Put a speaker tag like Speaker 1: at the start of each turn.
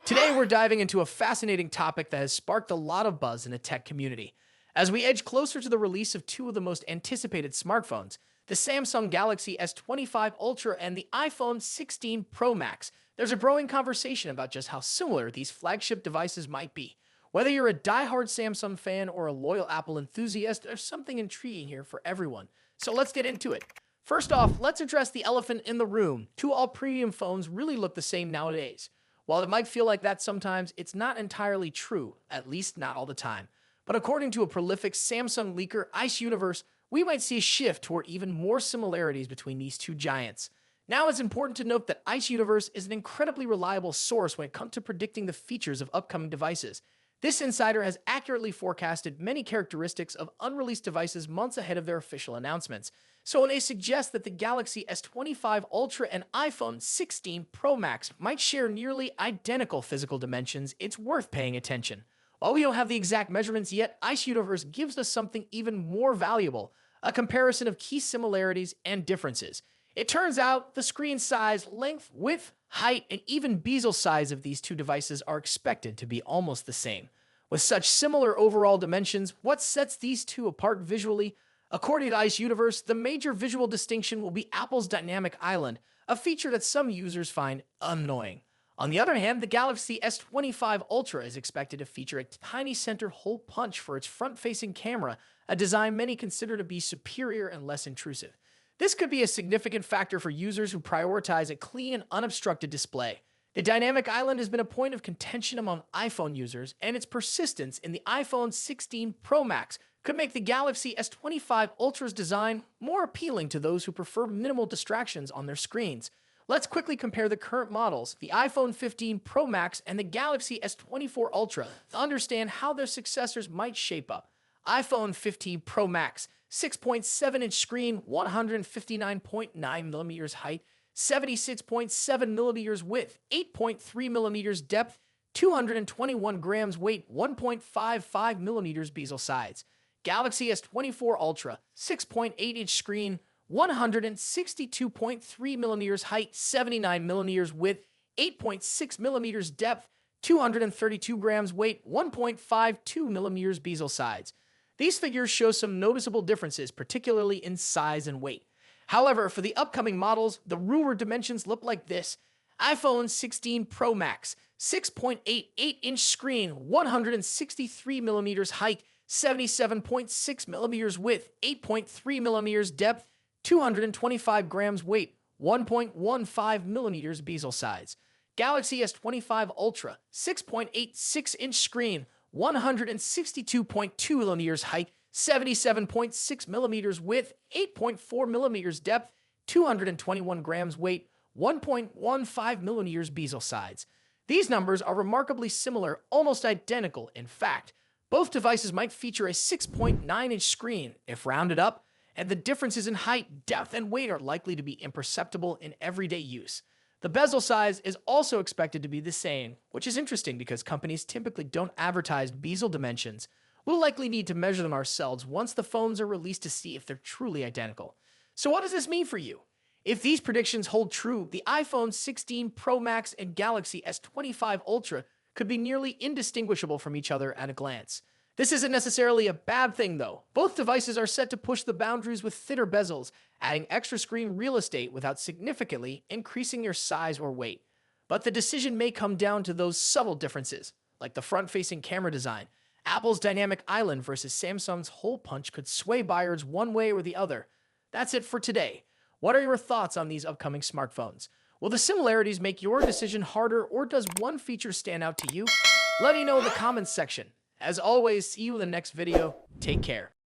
Speaker 1: Today, we're diving into a fascinating topic that has sparked a lot of buzz in the tech community. As we edge closer to the release of two of the most anticipated smartphones, the Samsung Galaxy S25 Ultra and the iPhone 16 Pro Max, there's a growing conversation about just how similar these flagship devices might be. Whether you're a diehard Samsung fan or a loyal Apple enthusiast, there's something intriguing here for everyone. So let's get into it. First off, let's address the elephant in the room. Two all-premium phones really look the same nowadays. While it might feel like that sometimes, it's not entirely true, at least not all the time. But according to a prolific Samsung leaker, Ice Universe, we might see a shift toward even more similarities between these two giants. Now, it's important to note that Ice Universe is an incredibly reliable source when it comes to predicting the features of upcoming devices. This insider has accurately forecasted many characteristics of unreleased devices months ahead of their official announcements. So when they suggest that the Galaxy S25 Ultra and iPhone 16 Pro Max might share nearly identical physical dimensions, it's worth paying attention. While we don't have the exact measurements yet, Ice Universe gives us something even more valuable, a comparison of key similarities and differences. It turns out the screen size, length, width, height, and even bezel size of these two devices are expected to be almost the same. With such similar overall dimensions, what sets these two apart visually? According to Ice Universe, the major visual distinction will be Apple's dynamic island, a feature that some users find annoying. On the other hand, the Galaxy S25 Ultra is expected to feature a tiny center hole punch for its front-facing camera, a design many consider to be superior and less intrusive. This could be a significant factor for users who prioritize a clean and unobstructed display. The dynamic island has been a point of contention among iPhone users, and its persistence in the iPhone 16 Pro Max could make the Galaxy S25 Ultra's design more appealing to those who prefer minimal distractions on their screens. Let's quickly compare the current models, the iPhone 15 Pro Max and the Galaxy S24 Ultra, to understand how their successors might shape up. iPhone 15 Pro Max, 6.7-inch screen, 159.9mm height, 76.7mm width, 8.3mm depth, 221 grams weight, 1.55mm bezel size. Galaxy S24 Ultra, 6.8-inch screen, 162.3mm height, 79mm width, 8.6mm depth, 232 grams weight, 1.52mm bezel size. These figures show some noticeable differences, particularly in size and weight. However, for the upcoming models, the rumored dimensions look like this. iPhone 16 Pro Max, 6.88-inch screen, 163mm height, 77.6mm width, 8.3mm depth, 225 grams weight, 1.15mm bezel size. Galaxy S25 Ultra, 6.86-inch screen, 162.2mm height, 77.6mm width, 8.4mm depth, 221 grams weight, 1.15mm bezel size. These numbers are remarkably similar, almost identical in fact. Both devices might feature a 6.9-inch screen, if rounded up, and the differences in height, depth, and weight are likely to be imperceptible in everyday use. The bezel size is also expected to be the same, which is interesting because companies typically don't advertise bezel dimensions. We'll likely need to measure them ourselves once the phones are released to see if they're truly identical. So what does this mean for you? If these predictions hold true, the iPhone 16 Pro Max and Galaxy S25 Ultra could be nearly indistinguishable from each other at a glance. This isn't necessarily a bad thing though. Both devices are set to push the boundaries with thinner bezels, adding extra screen real estate without significantly increasing your size or weight. But the decision may come down to those subtle differences, like the front-facing camera design. Apple's dynamic island versus Samsung's hole punch could sway buyers one way or the other. That's it for today. What are your thoughts on these upcoming smartphones? Will the similarities make your decision harder, or does one feature stand out to you? Let me know in the comments section. As always, see you in the next video. Take care.